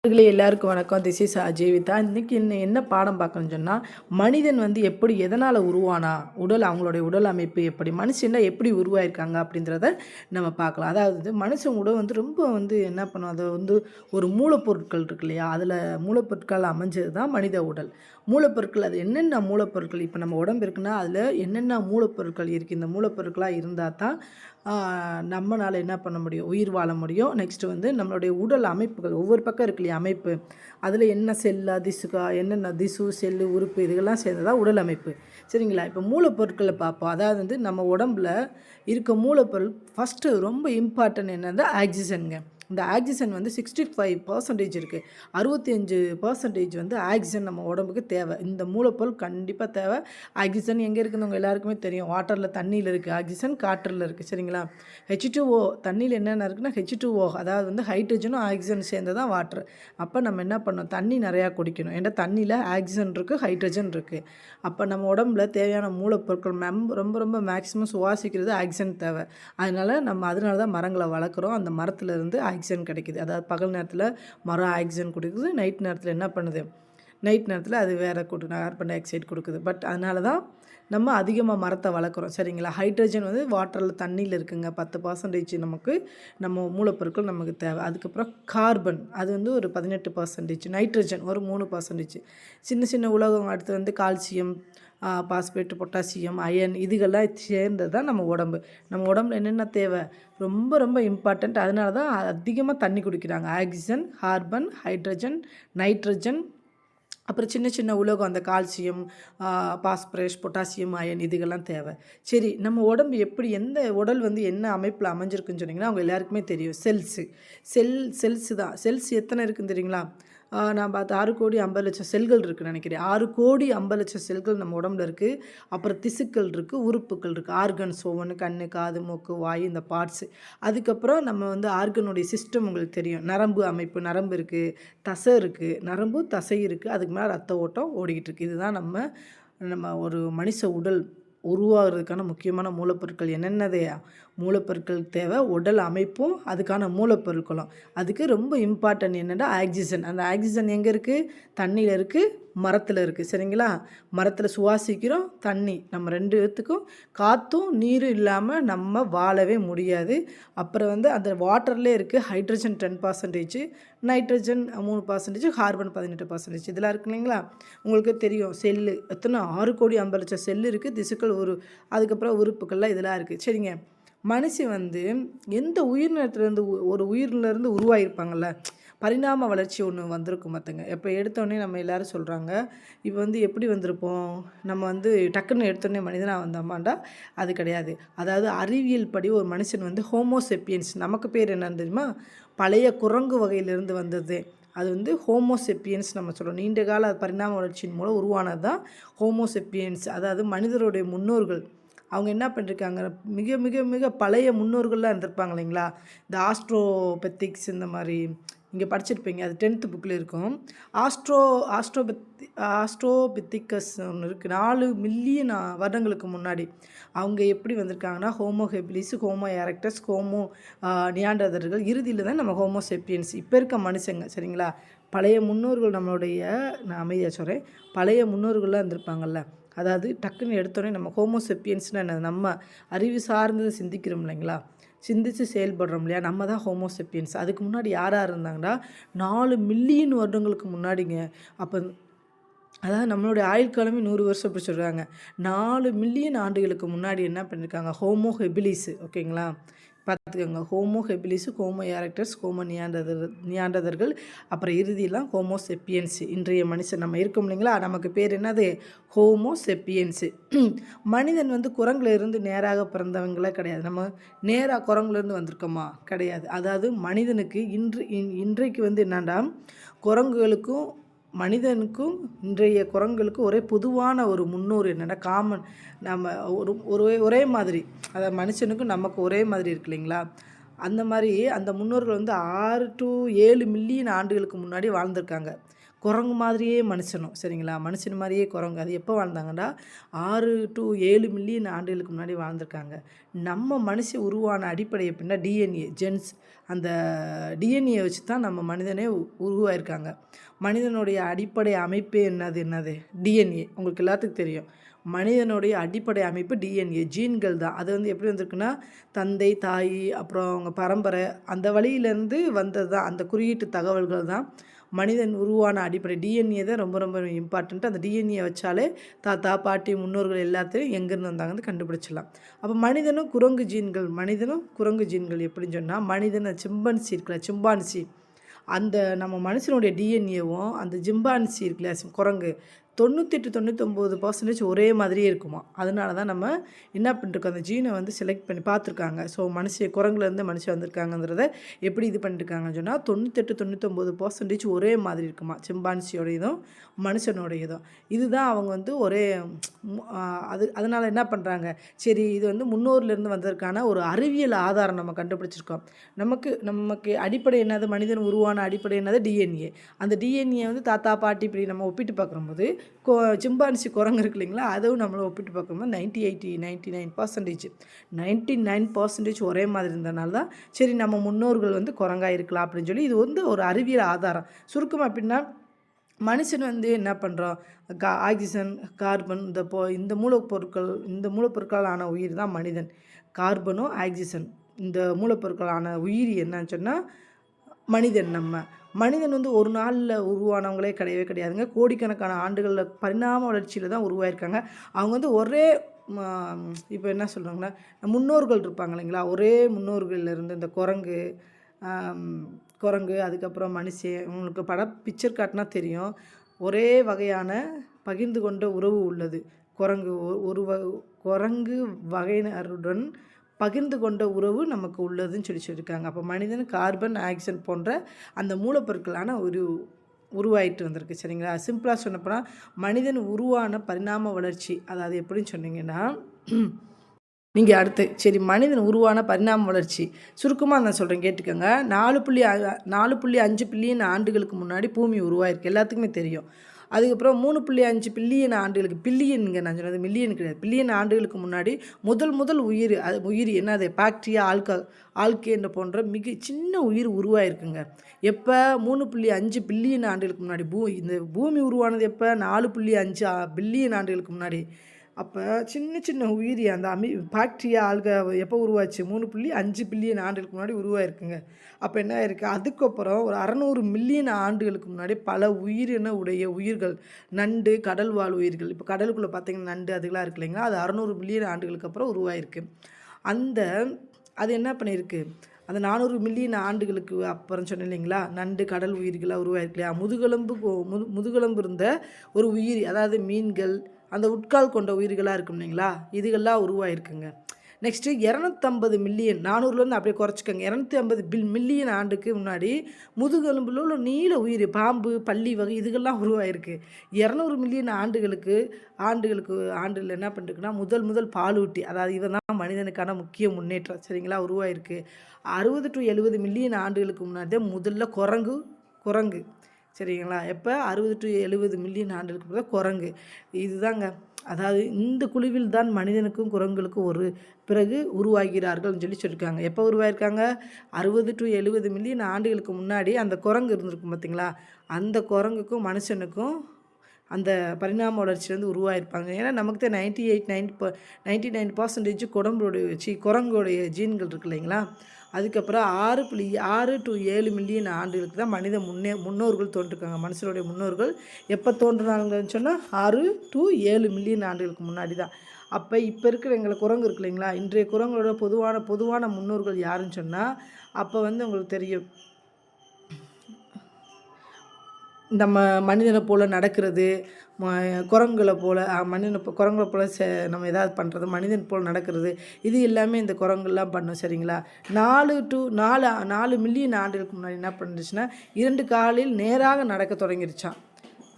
எல்லாருக்கும் வணக்கம். This is Jeevitha. இன்றைக்கி என்ன பாடம் பார்க்கணும்னு சொன்னால், மனிதன் எப்படி எதனால் உருவானா, அவங்களுடைய உடல் அமைப்பு எப்படி, மனுஷன்னா எப்படி உருவாயிருக்காங்க அப்படின்றத நம்ம பார்க்கலாம். அதாவது மனுஷன் உடல் ரொம்ப என்ன பண்ணும், அதை ஒரு மூலப்பொருட்கள் இருக்கு இல்லையா, அதில் மூலப்பொருட்கள் அமைஞ்சது தான் மனித உடல். மூலப்பொருட்கள் அது என்னென்ன மூலப்பொருட்கள், இப்போ நம்ம உடம்பு இருக்குன்னா அதில் என்னென்ன மூலப்பொருட்கள் இருக்குது, இந்த மூலப்பொருட்களாக இருந்தால் தான் நம்மளால் என்ன பண்ண முடியும், உயிர் வாழ முடியும். நெக்ஸ்ட்டு நம்மளுடைய உடல் அமைப்புகள் ஒவ்வொரு பக்கம் இருக்கு இல்லையா அமைப்பு, அதில் என்ன செல்லா திசுக்கா என்னென்ன திசு செல்லு உறுப்பு இதெல்லாம் சேர்ந்ததான் உடல் அமைப்பு. சரிங்களா? இப்போ மூலப்பொருட்களை பார்ப்போம். அதாவது நம்ம உடம்பில் இருக்க மூலப்பொருள் ஃபஸ்ட்டு ரொம்ப இம்பார்ட்டன்ட் என்னது, ஆக்சிஜனுங்க. இந்த ஆக்சிஜன் 65% இருக்குது. 65% ஆக்சிஜன் நம்ம உடம்புக்கு தேவை. இந்த மூலப்பொருள் கண்டிப்பாக தேவை. ஆக்சிஜன் எங்கே இருக்குன்னு உங்கள் எல்லாருக்குமே தெரியும். வாட்டரில், தண்ணியில் இருக்குது ஆக்சிஜன், காற்றில் இருக்குது. சரிங்களா? H2O தண்ணியில் என்னென்ன இருக்குன்னா H2O, அதாவது ஹைட்ரஜனும் ஆக்சிஜன் சேர்ந்து தான் வாட்ரு. அப்போ நம்ம என்ன பண்ணணும், தண்ணி நிறையா குடிக்கணும். ஏன்னா தண்ணியில் ஆக்சிஜன் இருக்குது, ஹைட்ரஜன் இருக்குது. அப்போ நம்ம உடம்புல தேவையான மூலப்பொருட்கள் ரொம்ப ரொம்ப மேக்ஸிமம் சுவாசிக்கிறது ஆக்சிஜன் தேவை. அதனால தான் மரங்களை வளர்க்குறோம். அந்த மரத்துலேருந்து ஆக்சிஜன் கிடைக்குது. அதாவது பகல் நேரத்தில் மரம் ஆக்சிஜன் கொடுக்குது, நைட் நேரத்தில் என்ன பண்ணுது, நைட் நேரத்தில் அது வேறு கார்பன் டை ஆக்சைடு கொடுக்குது. பட் அதனால தான் நம்ம அதிகமாக மரத்தை வளர்க்குறோம். சரிங்களா? ஹைட்ரஜன் வாட்டரில், தண்ணியில் இருக்குங்க. 10% நமக்கு நம்ம மூலப்பொருட்கள் நமக்கு தேவை. அதுக்கப்புறம் கார்பன், அது ஒரு 18%. நைட்ரஜன் ஒரு 3%. சின்ன சின்ன உலோகம் அடுத்து கால்சியம், பாஸ்பேட், பொட்டாசியம், அயன் இதுகள்லாம் சேர்ந்தது தான் நம்ம உடம்பு. நம்ம உடம்புல என்னென்ன தேவை, ரொம்ப ரொம்ப இம்பார்ட்டண்ட். அதனால தான் அதிகமாக தண்ணி குடிக்கிறாங்க. ஆக்சிஜன், கார்பன், ஹைட்ரஜன், நைட்ரஜன், அப்புறம் சின்ன சின்ன உலோகம், அந்த கால்சியம், பாஸ்பரஸ், பொட்டாசியம், அயன் இதுகள்லாம் தேவை. சரி, நம்ம உடம்பு எந்த உடல் என்ன அமைப்பில் அமைஞ்சிருக்குன்னு சொன்னிங்கன்னா அவங்க எல்லாருக்குமே தெரியும். செல்ஸு தான். செல்ஸ் எத்தனை இருக்குன்னு தெரியுங்களா? நான் பார்த்து 6,50,00,000 செல்கள் இருக்குதுன்னு நினைக்கிறேன். 6,50,00,000 செல்கள் நம்ம உடம்புல இருக்குது. அப்புறம் திசுக்கள் இருக்குது, உறுப்புகள் இருக்குது, ஆர்கன்ஸ் ஒவ்வொன்று, கண், காது, மூக்கு, வாய், இந்த பார்ட்ஸு. அதுக்கப்புறம் நம்ம ஆர்கனுடைய சிஸ்டம் உங்களுக்கு தெரியும். நரம்பு அமைப்பு, நரம்பு இருக்குது, தசை இருக்குது, நரம்பு தசை இருக்குது, அதுக்கு மேலே ரத்த ஓட்டம் ஓடிக்கிட்டு இருக்குது. இதுதான் நம்ம ஒரு மனுஷ உடல் உருவாகிறதுக்கான முக்கியமான மூலப்பொருட்கள். என்னென்னதையா மூலப்பொருட்கள் தேவை, உடல் அமைப்பும் அதுக்கான மூலப்பொருட்களும். அதுக்கு ரொம்ப இம்பார்ட்டன்ட் என்னென்னா ஆக்சிஜன். அந்த ஆக்சிஜன் எங்கே இருக்குது, தண்ணியில் இருக்குது, மரத்தில் இருக்குது. சரிங்களா? மரத்தில் சுவாசிக்கிறோம், தண்ணி, நம்ம 2 பேத்துக்கும் காற்றும் நீரும் இல்லாமல் நம்ம வாழவே முடியாது. அப்புறம் அந்த வாட்டர்லேயே இருக்குது ஹைட்ரஜன் 10%, நைட்ரஜன் 3%, கார்பன் 18%. இதெல்லாம் இருக்குது இல்லைங்களா? உங்களுக்கு தெரியும். செல்லு எத்தனை, 6,50,00,000 செல்லு இருக்குது, திசுக்கள் அதுக்கப்புறம் உறுப்புக்கள்லாம் இதெல்லாம் இருக்குது. சரிங்க. மனுஷன் எந்த உயிரினத்துலேருந்து ஒரு உயிரிலேருந்து உருவாகிருப்பாங்கள்ல, பரிணாம வளர்ச்சி ஒன்று வந்திருக்கும் பார்த்துங்க. இப்போ எடுத்தோடனே நம்ம எல்லோரும் சொல்கிறாங்க, இப்போ எப்படி வந்திருப்போம், நம்ம டக்குன்னு எடுத்தோடனே மனிதனாக வந்தோமாண்டா அது கிடையாது. அதாவது அறிவியல் படி ஒரு மனுஷன் ஹோமோசெப்பியன்ஸ், நமக்கு பேர் என்னன்னு தெரியுமா, பழைய குரங்கு வகையிலிருந்து வந்தது. அது ஹோமோசெப்பியன்ஸ் நம்ம சொல்கிறோம். நீண்ட கால பரிணாம வளர்ச்சியின் மூலம் உருவானது தான் ஹோமோசெப்பியன்ஸ். அதாவது மனிதருடைய முன்னோர்கள் அவங்க என்ன பண்ணியிருக்காங்க, மிக மிக மிக பழைய முன்னோர்கள்லாம் இருந்திருப்பாங்க இல்லைங்களா? இந்த ஆஸ்ட்ரோபெத்திக்ஸ் இந்த மாதிரி நீங்கள் படிச்சிருப்பீங்க, அது 10th புக்கில் இருக்கும். ஆஸ்ட்ரோபெத்திக்கஸ் ஒன்று இருக்குது. 4 மில்லியன் வருடங்களுக்கு முன்னாடி அவங்க எப்படி வந்திருக்காங்கன்னா, Homo habilis, Homo erectus, Homo நியாண்டர்தர்கள், இறுதியில் தான் நம்ம ஹோமோசெப்பியன்ஸ் இப்போ இருக்க மனுஷங்க. சரிங்களா? பழைய முன்னோர்கள் நம்மளுடைய, நான் அமைதியாக சொல்கிறேன், பழைய முன்னோர்கள்லாம் இருந்திருப்பாங்கள்ல. அதாவது டக்குன்னு எடுத்தோடனே நம்ம ஹோமோசெப்பியன்ஸ்னால் என்ன, நம்ம அறிவு சார்ந்து சிந்திக்கிறோம் இல்லைங்களா, சிந்தித்து செயல்படுறோம் இல்லையா, நம்ம தான் ஹோமோசெப்பியன்ஸ். அதுக்கு முன்னாடி யாராக இருந்தாங்கன்னா 4 மில்லியன் வருடங்களுக்கு முன்னாடிங்க. அப்போ அதாவது நம்மளுடைய ஆயுள் காலமே 100 வருஷம் அப்படி சொல்கிறாங்க. 4 மில்லியன் ஆண்டுகளுக்கு முன்னாடி என்ன பண்ணியிருக்காங்க, ஹோமோ ஹெபிலிஸ். ஓகேங்களா? பார்த்துக்கோங்க. Homo habilis, Homo erectus, Homo நியாண்டர்தர்கள், அப்புறம் இறுதியெல்லாம் ஹோமோ செப்பியன்ஸ். இன்றைய மனுஷன் நம்ம இருக்கோம் இல்லைங்களா, நமக்கு பேர் என்னது, ஹோமோ செப்பியன்ஸு. மனிதன் குரங்குல இருந்து நேராக பிறந்தவங்களே கிடையாது. நம்ம நேராக குரங்குலேருந்து வந்திருக்கோமா, கிடையாது. அதாவது மனிதனுக்கு இன்றைக்கு என்னன்னா, குரங்குகளுக்கும் மனிதனுக்கும் இன்றைய குரங்குகளுக்கும் ஒரே பொதுவான ஒரு முன்னோர் என்னென்னா, காமன், நம்ம ஒரே மாதிரி, அதாவது மனுஷனுக்கும் நமக்கு ஒரே மாதிரி இருக்கு இல்லைங்களா, அந்த மாதிரி அந்த முன்னோர்கள் 6 to 7 மில்லியன் ஆண்டுகளுக்கு முன்னாடி வாழ்ந்திருக்காங்க. குரங்கு மாதிரியே மனுஷனும் சரிங்களா, மனுஷன் மாதிரியே குரங்கு. அது எப்போ வாழ்ந்தாங்கன்னா 6 to 7 மில்லியன் ஆண்டுகளுக்கு முன்னாடி வாழ்ந்திருக்காங்க. நம்ம மனுஷன் உருவான அடிப்படை எப்படின்னா டிஎன்ஏ ஜென்ஸ், அந்த டிஎன்ஏ வச்சு தான் நம்ம மனிதனே உருவாயிருக்காங்க. மனிதனுடைய அடிப்படை அமைப்பே என்னது டிஎன்ஏ. உங்களுக்கு எல்லாத்துக்கும் தெரியும் மனிதனுடைய அடிப்படை அமைப்பு டிஎன்ஏ ஜீன்கள் தான். அது வந்து எப்படி வந்திருக்குன்னா தந்தை தாய் அப்புறம் அவங்க பரம்பரை அந்த வழியிலேருந்து வந்தது தான். அந்த குறியீட்டு தகவல்கள் தான் மனிதன் உருவான அடிப்படை. டிஎன்ஏ தான் ரொம்ப ரொம்ப இம்பார்ட்டண்ட்டு. அந்த டிஎன்ஏ வச்சாலே தாத்தா பாட்டி முன்னோர்கள் எல்லாத்தையும் எங்கேருந்து வந்தாங்கன்னு கண்டுபிடிச்சிடலாம். அப்போ மனிதனும் குரங்கு ஜீன்கள் எப்படின்னு சொன்னால் மனிதனை சிம்பன்சி இருக்குல்ல, சிம்பான்சி, அந்த நம்ம மனுஷனுடைய டிஎன்ஏவும் அந்த ஜிம்பான்சி இருக்குல்ல குரங்கு 98-99% ஒரே மாதிரியே இருக்குமா. அதனால தான் நம்ம என்ன பண்ணிருக்கோம், அந்த ஜீனை வந்து செலக்ட் பண்ணி பார்த்துருக்காங்க. ஸோ குரங்குலேருந்து மனுஷன் வந்திருக்காங்கன்றத எப்படி இது பண்ணியிருக்காங்கன்னு சொன்னால் 98-99% ஒரே மாதிரி இருக்குமா சிம்பான்சியோட இதுவும் மனுஷனோட இதுவும். இதுதான் அவங்க வந்து ஒரே அதனால் என்ன பண்ணுறாங்க, சரி இது வந்து முன்னோர்லேருந்து வந்ததற்கான ஒரு அறிவியல் ஆதாரம் நம்ம கண்டுபிடிச்சிருக்கோம். நமக்கு அடிப்படை என்னது, மனிதன் உருவான அடிப்படை என்னது டிஎன்ஏ. அந்த டிஎன்ஏ வந்து தாத்தா பாட்டி இப்படி நம்ம ஒப்பிட்டு பார்க்கும்போது சிம்பான்சி குரங்கு இருக்கு இல்லைங்களா, அதுவும் நம்மளை ஒப்பிட்டு பார்க்கும்போது 99% ஒரே மாதிரி இருந்தனால தான் சரி நம்ம முன்னோர்கள் வந்து குரங்காக இருக்கலாம் அப்படின்னு சொல்லி இது வந்து ஒரு அறிவியல் ஆதாரம். சுருக்கமாக அப்படின்னா மனுஷன் வந்து என்ன பண்ணுறோம், ஆக்சிஜன் கார்பன் இந்த மூலப்பொருட்களான உயிர் தான் மனிதன். கார்பனும் ஆக்சிஜன் இந்த மூலப்பொருட்களான உயிர் என்னன்னு சொன்னால் மனிதன். மனிதன் வந்து ஒரு நாளில் உருவானவங்களே கிடையவே கிடையாதுங்க. கோடிக்கணக்கான ஆண்டுகளில் பரிணாம வளர்ச்சியில் தான் உருவாயிருக்காங்க. அவங்க வந்து ஒரே இப்போ என்ன சொல்கிறாங்கன்னா முன்னோர்கள் இருப்பாங்க இல்லைங்களா, ஒரே முன்னோர்கள்லேருந்து இந்த குரங்கு அதுக்கப்புறம் மனுஷன், உங்களுக்கு பிக்சர் காட்டினா தெரியும். ஒரே வகையான பகிர்ந்து கொண்ட உறவு உள்ளது. குரங்கு வகையினருடன் பகிர்ந்து கொண்ட உறவு நமக்கு உள்ளதுன்னு சொல்லியிருக்காங்க. அப்போ மனிதன் கார்பன் ஆக்சிஜன் போன்ற அந்த மூலப்பொருட்களான உருவாயிட்டு வந்திருக்கு சரிங்களா. சிம்பிளாக சொன்னப்போனால் மனிதன் உருவான பரிணாம வளர்ச்சி, அதாவது எப்படின்னு சொன்னீங்கன்னா நீங்கள் அடுத்து சரி மனிதன் உருவான பரிணாம வளர்ச்சி சுருக்கமாக நான் சொல்கிறேன் கேட்டுக்கோங்க. 4.5 பில்லியன் ஆண்டுகளுக்கு முன்னாடி பூமி உருவாயிருக்கு, எல்லாத்துக்குமே தெரியும். அதுக்கப்புறம் 3.5 பில்லியன் ஆண்டுகளுக்கு, பில்லியனுங்க நான் சொன்னது மில்லியன் கிடையாது, பில்லியன் ஆண்டுகளுக்கு முன்னாடி முதல் உயிர் என்னது பாக்டீரியா ஆல்கேன்ற போன்ற மிக சின்ன உயிர் உருவாயிருக்குங்க. எப்போ 3.5 பில்லியன் ஆண்டுகளுக்கு முன்னாடி. இந்த பூமி உருவானது எப்போ 4.5 பில்லியன் ஆண்டுகளுக்கு முன்னாடி. அப்போ சின்ன உயிரி அந்த பாக்டீரியா எப்போ உருவாச்சு 3.5 பில்லியன் ஆண்டுகளுக்கு முன்னாடி உருவாயிருக்குங்க. அப்போ என்ன ஆயிருக்கு, அதுக்கப்புறம் ஒரு 600 மில்லியன் ஆண்டுகளுக்கு முன்னாடி பல உயிர்கள், நண்டு, கடல் வாழ் உயிர்கள், இப்போ கடலுக்குள்ளே பார்த்திங்கன்னா நண்டு அதுக்கெலாம் இருக்கு இல்லைங்களா, அது 600 மில்லியன் ஆண்டுகளுக்கு அப்புறம் உருவாயிருக்கு. அது என்ன பண்ணியிருக்கு, அந்த 400 மில்லியன் ஆண்டுகளுக்கு அப்புறம் சொன்னேன் இல்லைங்களா, நண்டு கடல் உயிர்களாக உருவாயிருக்கு இல்லையா. முதுகெலும்பு இருந்த ஒரு உயிரி, அதாவது மீன்கள், அந்த உட்கால் கொண்ட உயிர்களாக இருக்கும் இல்லைங்களா, இதுகள்லாம் உருவாயிருக்குங்க. நெக்ஸ்ட்டு 250 மில்லியன், 400லேருந்து அப்படியே குறைச்சிக்கோங்க, 250 மில்லியன் ஆண்டுக்கு முன்னாடி முதுகெலும்பில் உள்ள நீல உயிர், பாம்பு, பல்லி வகை இதுகள்லாம் உருவாயிருக்கு. 200 மில்லியன் ஆண்டுகளில் என்ன பண்ணிருக்குன்னா முதல் பாலூட்டி, அதாவது இவன் தான் மனிதனுக்கான முக்கிய முன்னேற்றம் சரிங்களா உருவாயிருக்கு. 60 to 70 மில்லியன் ஆண்டுகளுக்கு முன்னாடி தான் முதல்ல குரங்கு சரிங்களா. எப்போ 60 to 70 மில்லியன் ஆண்டுகளுக்கு தான் குரங்கு. இதுதாங்க, அதாவது இந்த குழுவில் தான் மனிதனுக்கும் குரங்குகளுக்கும் ஒரு பிறகு உருவாகிறார்கள்னு சொல்லியிருக்காங்க. எப்போ உருவாயிருக்காங்க, 60 to 70 மில்லியன் ஆண்டுகளுக்கு முன்னாடி அந்த குரங்கு இருந்திருக்கும் பார்த்தீங்களா, அந்த குரங்குக்கும் மனுஷனுக்கும் அந்த பரிணாம வளர்ச்சியிலேருந்து உருவாயிருப்பாங்க. ஏன்னா நமக்கு தான் 99% குரங்குடைய ஜீன்கள் இருக்கு இல்லைங்களா. அதுக்கப்புறம் 6 to 7 மில்லியன் ஆண்டுகளுக்கு தான் முன்னோர்கள் தோன்றிருக்காங்க. மனுஷனுடைய முன்னோர்கள் எப்போ தோன்றினாங்கன்னு சொன்னால் 6 to 7 மில்லியன் ஆண்டுகளுக்கு முன்னாடி தான். அப்போ இப்போ இருக்கிற குரங்கு இருக்கு இல்லைங்களா, இன்றைய குரங்களோட பொதுவான முன்னோர்கள் யாருன்னு சொன்னால், அப்போ வந்து உங்களுக்கு தெரியும், நம்ம மனிதனை போல் நடக்கிறது, குரங்குகளை போல் குரங்குகளை போல் நம்ம ஏதாவது பண்ணுறது, மனிதன் போல் நடக்கிறது, இது எல்லாமே இந்த குரங்குலாம் பண்ணும் சரிங்களா. 4 மில்லியன் ஆண்டுகளுக்கு முன்னாடி என்ன பண்ணிருச்சுன்னா 2 காலில் நேராக நடக்க தொடங்கிருச்சான்.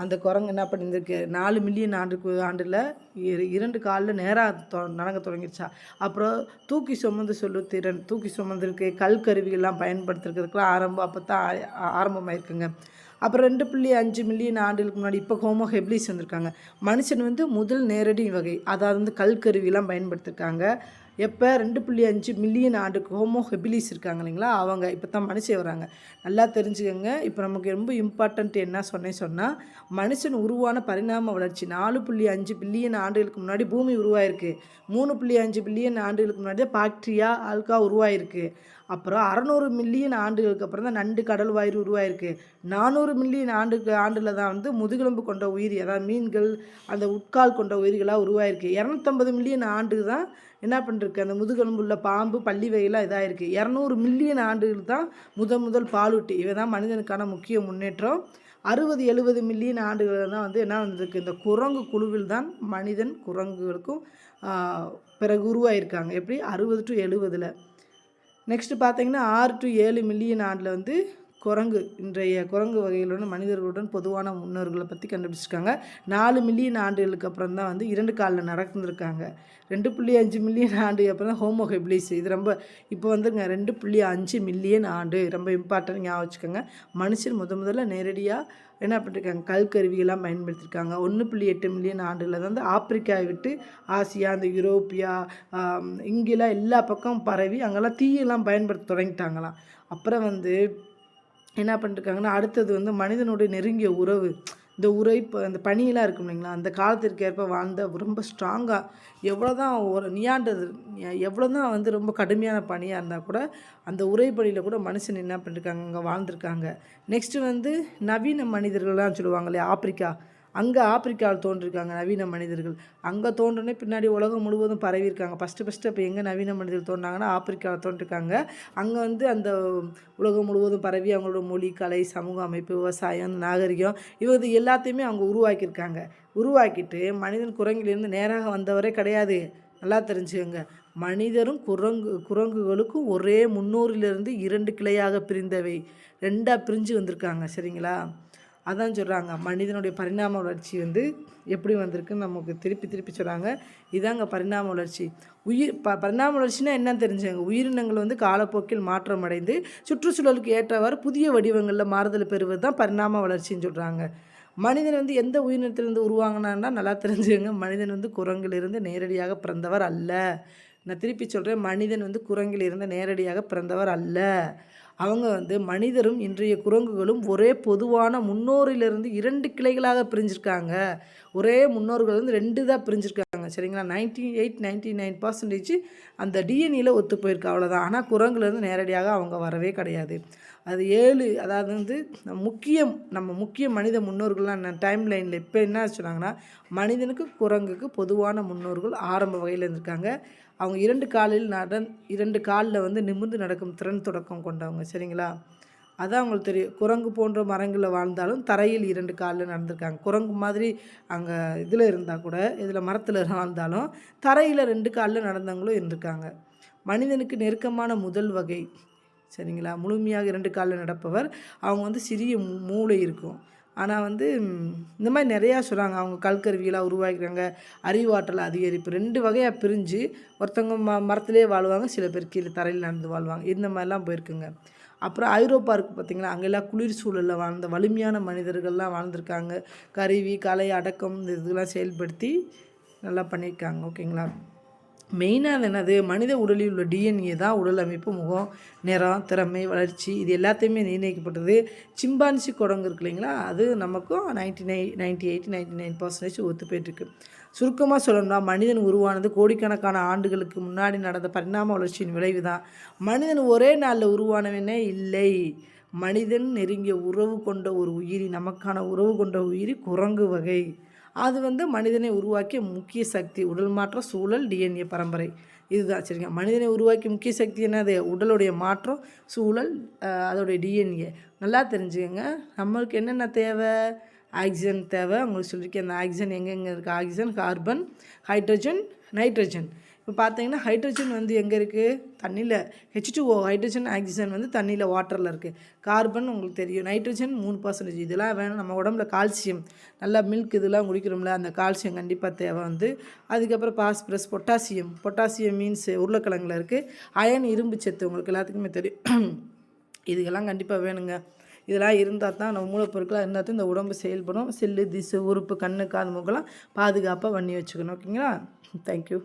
அந்த குரங்கு என்ன பண்ணியிருக்கு, 4 மில்லியன் ஆண்டில் 2 காலில் நேராக நடக்க தொடங்கிருச்சா. அப்புறம் தூக்கி சுமந்திருக்கு, கல் கருவிகள்லாம் பயன்படுத்துறதுக்கெலாம் அப்போ தான் ஆரம்பமாயிருக்குங்க. அப்புறம் 2.5 மில்லியன் ஆண்டுகளுக்கு முன்னாடி இப்போ ஹோமோ ஹெபிலிஸ் வந்திருக்காங்க. மனுஷன் வந்து முதல் நேரடி வகை, அதாவது வந்து கல்கருவிலாம் பயன்படுத்திருக்காங்க. எப்போ 2.5 மில்லியன் ஆண்டுக்கு ஹோமோ ஹெபிலிஸ் இருக்காங்க இல்லைங்களா, அவங்க இப்போ தான் மனுஷன் வராங்க. நல்லா தெரிஞ்சுக்கோங்க. இப்போ நமக்கு ரொம்ப இம்பார்ட்டண்ட் என்ன சொன்னால், மனுஷன் உருவான பரிணாம வளர்ச்சி 4.5 பில்லியன் ஆண்டுகளுக்கு முன்னாடி பூமி உருவாயிருக்கு. 3.5 பில்லியன் ஆண்டுகளுக்கு முன்னாடி தான் பாக்டீரியா ஆல்கா உருவாயிருக்கு. அப்புறம் 600 மில்லியன் ஆண்டுகளுக்கு அப்புறம் தான் நண்டு கடல் வாயிறு உருவாயிருக்கு. 400 மில்லியன் ஆண்டில் தான் வந்து முதுகெலும்பு கொண்ட உயிரி, அதாவது மீன்கள் அந்த உட்கால் கொண்ட உயிரிகளாக உருவாயிருக்கு. 250 மில்லியன் ஆண்டு தான் என்ன பண்ணிருக்கு, அந்த முதுகெலும்பு உள்ள பாம்பு பள்ளி வகையெல்லாம் இதாகிருக்கு. 200 மில்லியன் ஆண்டுகள் தான் முதல் பாலூட்டி. இவை தான் மனிதனுக்கான முக்கிய முன்னேற்றம். 60-70 மில்லியன் ஆண்டுகள் தான் வந்து என்ன வந்திருக்கு, இந்த குரங்கு குழுவில் தான் மனிதன் குரங்குகளுக்கும் பிறகு உருவாயிருக்காங்க. எப்படி 60 to 70. நெக்ஸ்ட்டு பார்த்தீங்கன்னா 6 to 7 மில்லியன் ஆண்டில் வந்து இன்றைய குரங்கு வகைகளுடன் மனிதர்களுடன் பொதுவான முன்னோர்களை பற்றி கண்டுபிடிச்சிருக்காங்க. 4 மில்லியன் ஆண்டுகளுக்கு அப்புறம் தான் வந்து 2 காலில் நடந்துருக்காங்க. 2.5 மில்லியன் ஆண்டு அப்புறம் தான் ஹோமோ ஹெபிலிஸ். இது ரொம்ப இப்போ வந்துங்க 2.5 மில்லியன் ஆண்டு ரொம்ப இம்பார்ட்டன்ட், ஞாபகம் வச்சுக்கோங்க. மனுஷன் முதல்ல நேரடியாக என்ன பண்ணிருக்காங்க, கல்கருவியெல்லாம் பயன்படுத்தியிருக்காங்க. 1.8 மில்லியன் ஆண்டுகளில் தான் வந்து ஆப்பிரிக்காவை விட்டு ஆசியா, அந்த யூரோப்பியா, இங்கெல்லாம் எல்லா பக்கம் பரவி அங்கெல்லாம் தீயெல்லாம் பயன்படுத்த தொடங்கிட்டாங்களாம். அப்புறம் வந்து என்ன பண்ணிருக்காங்கன்னா, அடுத்தது வந்து மனிதனுடைய நெருங்கிய உறவு, இந்த அந்த பனியெல்லாம் இருக்கும் இல்லைங்களா, அந்த காலத்திற்கு ஏற்ப வாழ்ந்த ரொம்ப ஸ்ட்ராங்காக, எவ்வளோ தான் ஒரு எவ்வளோ தான் வந்து ரொம்ப கடுமையான பனியாக இருந்தால் கூட அந்த உரைப்பணியில் கூட மனுஷன் என்ன பண்ணிருக்காங்க, அங்கே வாழ்ந்துருக்காங்க. நெக்ஸ்ட்டு வந்து நவீன மனிதர்கள்லாம் சொல்லுவாங்க இல்லையா, அங்கே ஆப்பிரிக்காவில் தோன்றிருக்காங்க நவீன மனிதர்கள். அங்கே தோன்றினே பின்னாடி உலகம் முழுவதும் பரவியிருக்காங்க. ஃபஸ்ட்டு அப்போ எங்கே நவீன மனிதர்கள் தோன்றாங்கன்னா ஆப்பிரிக்காவில் தோன்றிருக்காங்க. அங்கே வந்து அந்த உலகம் முழுவதும் பரவி அவங்களோட மொழி, கலை, சமூக அமைப்பு, விவசாயம், நாகரிகம் இது எல்லாத்தையுமே அவங்க உருவாக்கியிருக்காங்க. உருவாக்கிட்டு மனிதன் குரங்கிலிருந்து நேராக வந்தவரே கிடையாது. நல்லா தெரிஞ்சுக்கோங்க. மனிதரும் குரங்குகளுக்கும் ஒரே முன்னோரிலிருந்து 2 கிளையாக பிரிந்தவை, 2ஆக பிரிஞ்சு வந்திருக்காங்க. சரிங்களா, அதான் சொல்கிறாங்க மனிதனுடைய பரிணாம வளர்ச்சி வந்து எப்படி வந்திருக்குன்னு நமக்கு திருப்பி சொல்கிறாங்க. இதாங்க பரிணாம வளர்ச்சி. பரிணாம வளர்ச்சினா என்னன்னு தெரிஞ்சுங்க. உயிரினங்கள் வந்து காலப்போக்கில் மாற்றம் அடைந்து சுற்றுச்சூழலுக்கு ஏற்றவாறு புதிய வடிவங்களில் மாறுதல் பெறுவது தான் பரிணாம வளர்ச்சின்னு சொல்கிறாங்க. மனிதன் வந்து எந்த உயிரினத்திலிருந்து உருவாங்கினான்னா நல்லா தெரிஞ்சுங்க. மனிதன் வந்து குரங்கிலிருந்து நேரடியாக பிறந்தவர் அல்ல. நான் திருப்பி சொல்கிறேன், மனிதன் வந்து குரங்கிலிருந்து நேரடியாக பிறந்தவர் அல்ல. அவங்க வந்து மனிதரும் இன்றைய குரங்குகளும் ஒரே பொதுவான முன்னோரிலிருந்து 2 கிளைகளாக பிரிஞ்சிருக்காங்க. ஒரே முன்னோர்கள் வந்து 2 தான் பிரிஞ்சிருக்காங்க. சரிங்களா, 99% அந்த டிஎன்ஏல ஒத்து போயிருக்கு, அவ்வளோதான். ஆனால் குரங்குலேருந்து நேரடியாக அவங்க வரவே கிடையாது. அது 7, அதாவது வந்து நம்ம முக்கிய மனித முன்னோர்கள்லாம் டைம் லைனில் இப்போ என்ன சொன்னாங்கன்னா, மனிதனுக்கு குரங்குக்கு பொதுவான முன்னோர்கள் ஆரம்ப வகையில் இருந்திருக்காங்க. அவங்க 2 காலில் வந்து நிமிர்ந்து நடக்கும் திறன் தொடக்கம் கொண்டவங்க. சரிங்களா, அதான் அவங்களுக்கு தெரியும். குரங்கு போன்ற மரங்களில் வாழ்ந்தாலும் தரையில் 2 காலில் நடந்திருக்காங்க. குரங்கு மாதிரி அங்கே இதில் இருந்தால் கூட, இதில் மரத்தில் வாழ்ந்தாலும் தரையில் 2 காலில் நடந்தவங்களும் இருந்திருக்காங்க. மனிதனுக்கு நெருக்கமான முதல் வகை. சரிங்களா, முழுமையாக 2 காலில் நடப்பவர். அவங்க வந்து சிறிய மூளை இருக்கும். ஆனால் வந்து இந்த மாதிரி நிறையா சொல்கிறாங்க. அவங்க கல்கருவியெல்லாம் உருவாக்கிறாங்க. அறிவாற்றல் அதிகரிப்பு 2 வகையாக பிரிஞ்சு ஒருத்தவங்க மரத்துலேயே வாழ்வாங்க, சில பேர் கீழே தரையில் நடந்து வாழ்வாங்க. இந்த மாதிரிலாம் போயிருக்குங்க. அப்புறம் ஐரோப்பா இருக்குது பார்த்திங்களா, அங்கெல்லாம் குளிர் சூழலில் வாழ்ந்த வலிமையான மனிதர்கள்லாம் வாழ்ந்திருக்காங்க. கருவி, கலை, அடக்கம் இதெல்லாம் செயல்படுத்தி நல்லா பண்ணியிருக்காங்க. ஓகேங்களா, மெயினாக அது என்னது, மனித உடலில் உள்ள டிஎன்ஏ தான் உடல் அமைப்பு, முகம், நிறம், திறமை, வளர்ச்சி இது எல்லாத்தையுமே நிர்ணயிக்கப்பட்டது. சிம்பான்சி குரங்கு இருக்கு இல்லைங்களா, அது நமக்கும் 98-99% ஒத்து போயிட்டுருக்கு. சுருக்கமாக சொல்லணும்னா, மனிதன் உருவானது கோடிக்கணக்கான ஆண்டுகளுக்கு முன்னாடி நடந்த பரிணாம வளர்ச்சியின் விளைவு தான். மனிதன் ஒரே நாளில் உருவானவனே இல்லை. மனிதன் நெருங்கிய உறவு கொண்ட ஒரு உயிரி, நமக்கான உறவு கொண்ட உயிரி குரங்கு வகை. அது வந்து மனிதனை உருவாக்கிய முக்கிய சக்தி. உடல் மாற்றம், சூழல், டிஎன்ஏ பரம்பரை, இதுதான். சரிங்க, மனிதனை உருவாக்கிய முக்கிய சக்தி என்னது, உடலுடைய மாற்றம், சூழல், அதோடைய டிஎன்ஏ. நல்லா தெரிஞ்சுக்கங்க. நம்மளுக்கு என்னென்ன தேவை, ஆக்சிஜன் தேவை. உங்களுக்கு சொல்லியிருக்கேன், அந்த ஆக்சிஜன் எங்கெங்கே இருக்குது, ஆக்சிஜன், கார்பன், ஹைட்ரஜன், நைட்ரஜன். இப்போ பார்த்தீங்கன்னா ஹைட்ரஜன் வந்து எங்கே இருக்குது, தண்ணியில். H2O ஹைட்ரஜன், ஆக்சிஜன் வந்து தண்ணியில், வாட்டரில் இருக்குது. கார்பன் உங்களுக்கு தெரியும், நைட்ரஜன் 3%. இதெல்லாம் வேணும். நம்ம உடம்புல கால்சியம், நல்லா மில்க் இதெல்லாம் குடிக்கிறோம்ல, அந்த கால்சியம் கண்டிப்பாக தேவை வந்து. அதுக்கப்புறம் பாஸ்பரஸ், பொட்டாசியம் மீன்ஸ் உருளைக்கிழங்குல இருக்குது. அயன், இரும்பு சத்து உங்களுக்கு எல்லாத்துக்குமே தெரியும். இதுக்கெல்லாம் கண்டிப்பாக வேணுங்க. இதெல்லாம் இருந்தால் தான் நம்ம மூலப்பொருட்களாக இருந்தால் தான் இந்த உடம்பு செயல்படும். செல்லு, திசு, உறுப்பு, கண்ணு, காது, மூக்கெல்லாம் பாதுகாப்பாக பண்ணி வச்சுக்கணும். ஓகேங்களா? தேங்க்யூ.